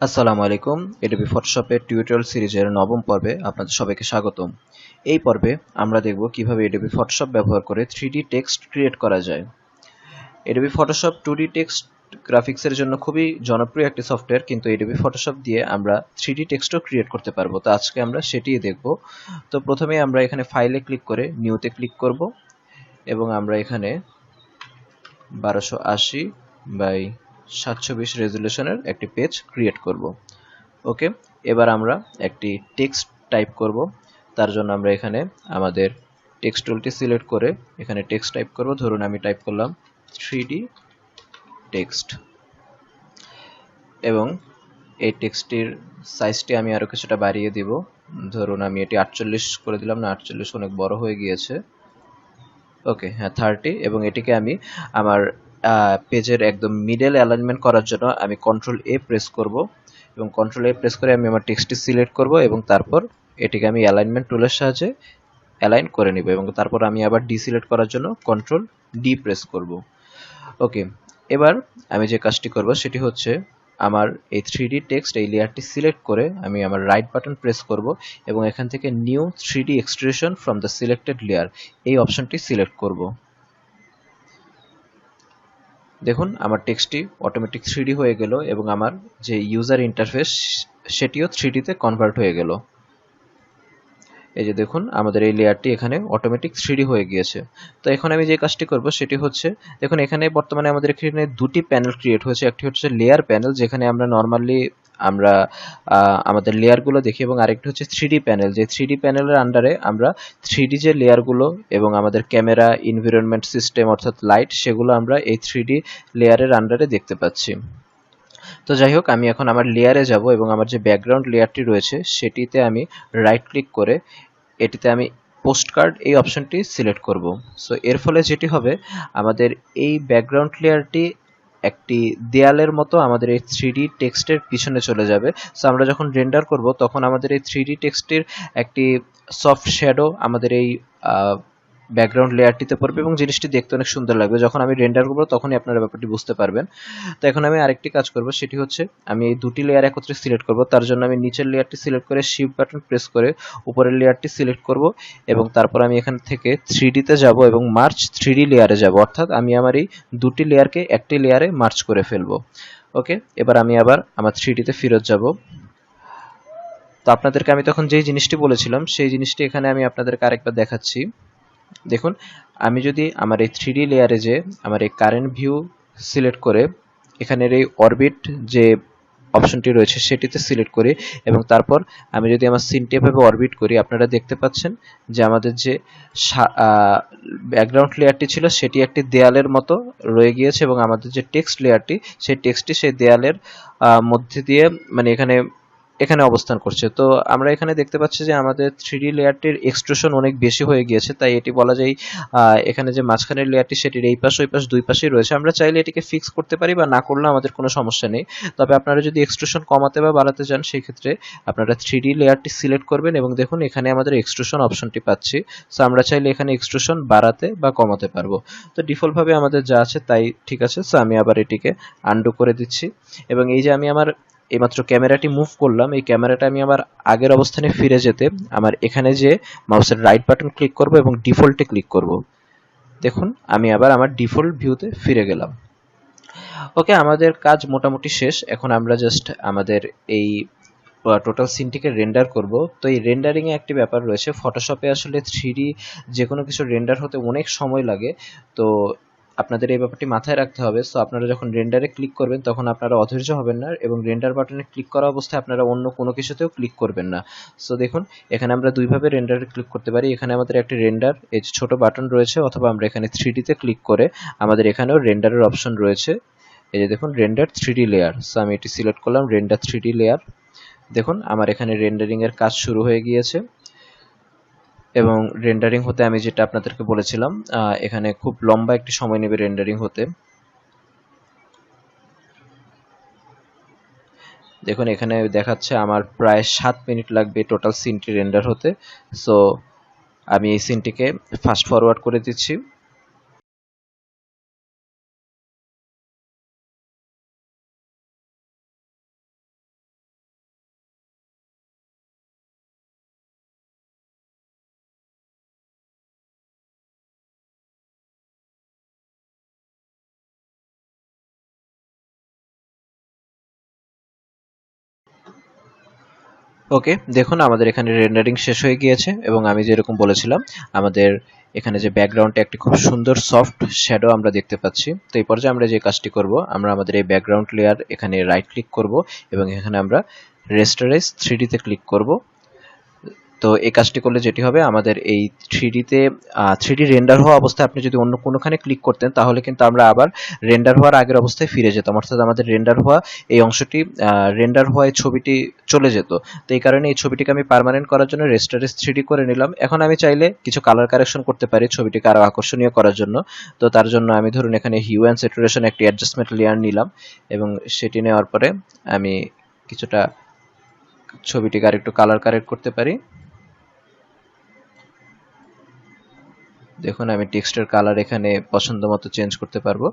আসসালামু আলাইকুম। Adobe ফটোশপের tutorial সিরিজের নবম পর্বে আপনাদের সবাইকে স্বাগতম। এই পর্বে আমরা দেখব কিভাবে এডোবি ফটোশপ ব্যবহার করে 3D টেক্সট ক্রিয়েট করা যায়। এডোবি ফটোশপ 2D টেক্সট গ্রাফিক্সের জন্য খুবই জনপ্রিয় একটি সফটওয়্যার, কিন্তু এডোবি ফটোশপ দিয়ে আমরা 3D টেক্সটও ক্রিয়েট করতে পারবো। তো আজকে আমরা সেটিই দেখব। তো প্রথমে আমরা এখানে ফাইলে ক্লিক করে নিউতে ক্লিক করব এবং আমরা এখানে 1280 বাই 720 রেজুলেশনের একটি পেজ ক্রিয়েট করব। ওকে, এবার আমরা একটি টেক্সট টাইপ করব। তার জন্য আমরা এখানে আমাদের টেক্সট টুলটি সিলেক্ট করে এখানে টেক্সট টাইপ করব। ধরুন আমি টাইপ করলাম 3D টেক্সট এবং এই টেক্সটটির সাইজটি আমি আরও কিছুটা বাড়িয়ে দিব। ধরুন আমি এটি 48 করে দিলাম, না 48 অনেক বড় হয়ে গিয়েছে। ওকে, হ্যাঁ 30, এবং এটিকে আমি আমার পেজের একদম মিডল অ্যালাইনমেন্ট করার জন্য আমি কন্ট্রোল এ প্রেস করব এবং কন্ট্রোল এ প্রেস করে আমি আমার টেক্সটটি সিলেক্ট করব এবং তারপর এটিকে আমি অ্যালাইনমেন্ট টুলের সাহায্যে অ্যালাইন করে নিব এবং তারপর আমি আবার ডিসিলেক্ট করার জন্য কন্ট্রোল ডি প্রেস করব। ওকে, এবার আমি যে কাজটি করব সেটি হচ্ছে আমার এই 3D টেক্সট এই লেয়ারটি সিলেক্ট করে আমি আমার রাইট বাটন প্রেস করব এবং এখান থেকে new 3D extrusion from the selected layer এই অপশনটি সিলেক্ট করব। দেখুন আমার টেক্সটটি অটোমেটিক 3D হয়ে গেল এবং আমার যে ইউজার ইন্টারফেস সেটিও 3D তে কনভার্ট হয়ে গেল। এই যে দেখুন আমাদের এই লেয়ারটি এখানে অটোমেটিক 3D হয়ে গিয়েছে। তো এখন আমি যে কাজটি করব সেটি হচ্ছে, দেখুন এখানে বর্তমানে আমাদের এখানে দুটি প্যানেল ক্রিয়েট হয়েছে। একটি হচ্ছে লেয়ার প্যানেল, যেখানে আমরা নর্মালি আমরা আমাদের লেয়ারগুলো দেখি, এবং আরেকটি হচ্ছে 3D প্যানেল, যে 3D প্যানেলের আন্ডারে আমরা 3D যে লেয়ারগুলো এবং আমাদের ক্যামেরা, এনভায়রনমেন্ট সিস্টেম অর্থাৎ লাইট, সেগুলো আমরা এই 3D লেয়ারের আন্ডারে দেখতে পাচ্ছি। তো যাই হোক, আমি এখন আমার লেয়ারে যাব এবং আমার যে ব্যাকগ্রাউন্ড লেয়ারটি রয়েছে সেটিতে আমি রাইট ক্লিক করে এটিতে আমি পোস্টকার্ড এই অপশনটি সিলেক্ট করব। সো এর ফলে যেটি হবে, আমাদের এই ব্যাকগ্রাউন্ড লেয়ারটি একটি দেয়ালের মতো আমাদের এই 3D টেক্সটের পিছনে চলে যাবে। সো আমরা যখন রেন্ডার করব তখন আমাদের এই 3D টেক্সটের একটি সফট শ্যাডো আমাদের এই ব্যাকগ্রাউন্ড লেয়ারটিতে পড়বে এবং জিনিসটি দেখতে অনেক সুন্দর লাগবে। যখন আমি রেন্ডার করব তখনই আপনারা ব্যাপারটি বুঝতে পারবেন। তো এখন আমি আরেকটি কাজ করব, সেটি হচ্ছে আমি এই দুটি লেয়ার একত্রে সিলেক্ট করব। তার জন্য আমি নিচের লেয়ারটি সিলেক্ট করে শিফট বাটন প্রেস করে উপরের লেয়ারটি সিলেক্ট করব এবং তারপর আমি এখান থেকে 3D তে যাব এবং মার্চ 3D লেয়ারে যাব, অর্থাৎ আমি আমার এই দুটি লেয়ারকে একটি লেয়ারে মার্চ করে ফেলবো। ওকে, এবার আমি আবার আমার 3D তে ফেরত যাব। তো আপনাদেরকে আমি তখন যেই জিনিসটি বলেছিলাম সেই জিনিসটি এখানে আমি আপনাদেরকে আরেকবার দেখাচ্ছি। দেখুন, আমি যদি আমার এই 3D লেয়ারে যে আমার এই কারেন্ট ভিউ সিলেক্ট করে এখানের এই অরবিট যে অপশনটি রয়েছে সেটিতে সিলেক্ট করি এবং তারপর আমি যদি আমার সিনটি এভাবে অরবিট করি, আপনারা দেখতে পাচ্ছেন যে আমাদের যে ব্যাকগ্রাউন্ড লেয়ারটি ছিল সেটি একটি দেয়ালের মতো রয়ে গিয়েছে এবং আমাদের যে টেক্সট লেয়ারটি সেই টেক্সটটি সেই দেয়ালের মধ্যে দিয়ে মানে এখানে এখানে অবস্থান করছে। তো আমরা এখানে দেখতে পাচ্ছি যে আমাদের 3D লেয়ারটির এক্সট্রুশন অনেক বেশি হয়ে গিয়েছে, তাই এটি বলা যায় এখানে যে মাঝখানের লেয়ারটি সেটির এই পাশ ওই পাশ দুই পাশেই রয়েছে। আমরা চাইলে এটিকে ফিক্স করতে পারি বা না করলে আমাদের কোনো সমস্যা নেই। তবে আপনারা যদি এক্সট্রুশন কমাতে বা বাড়াতে চান সেই ক্ষেত্রে আপনারা 3D লেয়ারটি সিলেক্ট করবেন এবং দেখুন এখানে আমাদের এক্সট্রুশন অপশনটি পাচ্ছি। সো আমরা চাইলে এখানে এক্সট্রুশন বাড়াতে বা কমাতে পারবো। তো ডিফল্ট ভাবে আমাদের যা আছে তাই ঠিক আছে। সো আমি আবার এটিকে আনডু করে দিচ্ছি এবং এই যে আমি আমার এইমাত্র ক্যামেরাটি মুভ করলাম, এই ক্যামেরাটা আমি আমার আগের অবস্থানে ফিরে যেতে আমার এখানে যে মাউসের রাইট বাটন ক্লিক করব এবং ডিফল্টে ক্লিক করব। দেখুন আমি আবার আমার ডিফল্ট ভিউতে ফিরে গেলাম। ওকে, আমাদের কাজ মোটামুটি শেষ। এখন আমরা জাস্ট আমাদের এই টোটাল সিনটিকে রেন্ডার করব। তো এই রেন্ডারিং এ একটি ব্যাপার রয়েছে, ফটোশপে আসলে 3D যে কোনো কিছু রেন্ডার হতে অনেক সময় লাগে। তো আপনাদের এই ব্যাপারটি মাথায় রাখতে হবে। সো আপনারা যখন রেন্ডারে ক্লিক করবেন তখন আপনারা অধৈর্য হবেন না এবং রেন্ডার বাটনে ক্লিক করা অবস্থায় আপনারা অন্য কোনো কিছুতেও ক্লিক করবেন না। সো দেখুন এখানে আমরা দুইভাবে রেন্ডারে ক্লিক করতে পারি। এখানে আমাদের একটি রেন্ডার এই যে ছোট বাটন রয়েছে, অথবা আমরা এখানে 3D তে ক্লিক করে আমাদের এখানেও রেন্ডারের অপশন রয়েছে। এই যে দেখুন রেন্ডার 3D লেয়ার। সো আমি এটি সিলেক্ট করলাম রেন্ডার 3D লেয়ার। দেখুন আমার এখানে রেন্ডারিং এর কাজ শুরু হয়ে গিয়েছে এবং রেন্ডারিং হতে আমি যেটা আপনাদেরকে বলেছিলাম এখানে খুব লম্বা একটি সময় নেবে রেন্ডারিং হতে। দেখুন এখানে দেখাচ্ছে আমার প্রায় 7 মিনিট লাগবে টোটাল সিনটি রেন্ডার হতে। সো আমি এই সিনটিকে ফাস্ট ফরওয়ার্ড করে দিচ্ছি। ওকে, দেখুন আমাদের এখানে রেন্ডারিং শেষ হয়ে গিয়েছে এবং আমি যেরকম বলেছিলাম আমাদের এখানে যে ব্যাকগ্রাউন্ডে একটি খুব সুন্দর সফট শ্যাডো আমরা দেখতে পাচ্ছি। তো এই পর্যায়ে আমরা যে কাজটি করব, আমরা আমাদের এই ব্যাকগ্রাউন্ড লেয়ার এখানে রাইট ক্লিক করব এবং এখানে আমরা রেস্টারাইজ 3D তে ক্লিক করব। তো এই কাজটি করলে যেটি হবে, আমাদের এই 3D-তে 3D রেন্ডার হওয়া অবস্থায় আপনি যদি অন্য কোনোখানে ক্লিক করতেন তাহলে কিন্তু আমরা আবার রেন্ডার হওয়ার আগের অবস্থায় ফিরে যেতাম, অর্থাৎ আমাদের রেন্ডার হওয়া এই অংশটি রেন্ডার হওয়া এই ছবিটি চলে যেত। তো এই কারণে এই ছবিটিকে আমি পার্মানেন্ট করার জন্য রেস্টারেজ 3D করে নিলাম। এখন আমি চাইলে কিছু কালার কারেকশন করতে পারি ছবিটিকে আরো আকর্ষণীয় করার জন্য। তো তার জন্য আমি ধরুন এখানে হিউ অ্যান্ড স্যাচুরেশন একটি অ্যাডজাস্টমেন্ট লেয়ার নিলাম এবং সেটি নেওয়ার পরে আমি কিছুটা ছবিটিকে আর একটু কালার কারেক্ট করতে পারি। দেখুন আমি টেক্সটের কালার এখানে পছন্দ মতো চেঞ্জ করতে পারবো।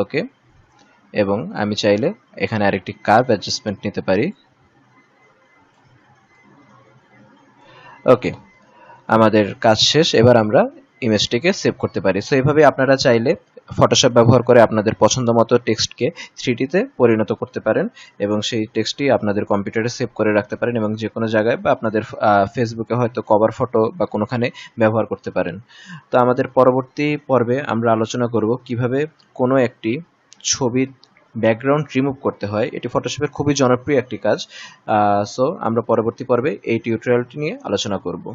ওকে, এবং আমি চাইলে এখানে আরেকটি কার্ভ অ্যাডজাস্টমেন্ট নিতে পারি। ওকে, আমাদের কাজ শেষ। এবার আমরা ইমেজটিকে সেভ করতে পারি। সো এইভাবে আপনারা চাইলে ফটোশপ ব্যবহার করে আপনাদের পছন্দ মতো টেক্সটকে 3D-তে পরিণত করতে পারেন এবং সেই টেক্সটটি আপনাদের কম্পিউটারে সেভ করে রাখতে পারেন এবং যে কোনো জায়গায় বা আপনাদের ফেসবুকে হয়তো কভার ফটো বা কোনোখানে ব্যবহার করতে পারেন। তো আমাদের পরবর্তী পর্বে আমরা আলোচনা করব কিভাবে কোনো একটি ছবির ব্যাকগ্রাউন্ড রিমুভ করতে হয়। এটি ফটোশপের খুবই জনপ্রিয় একটি কাজ। সো আমরা পরবর্তী পর্বে এই টিউটোরিয়ালটি নিয়ে আলোচনা করব।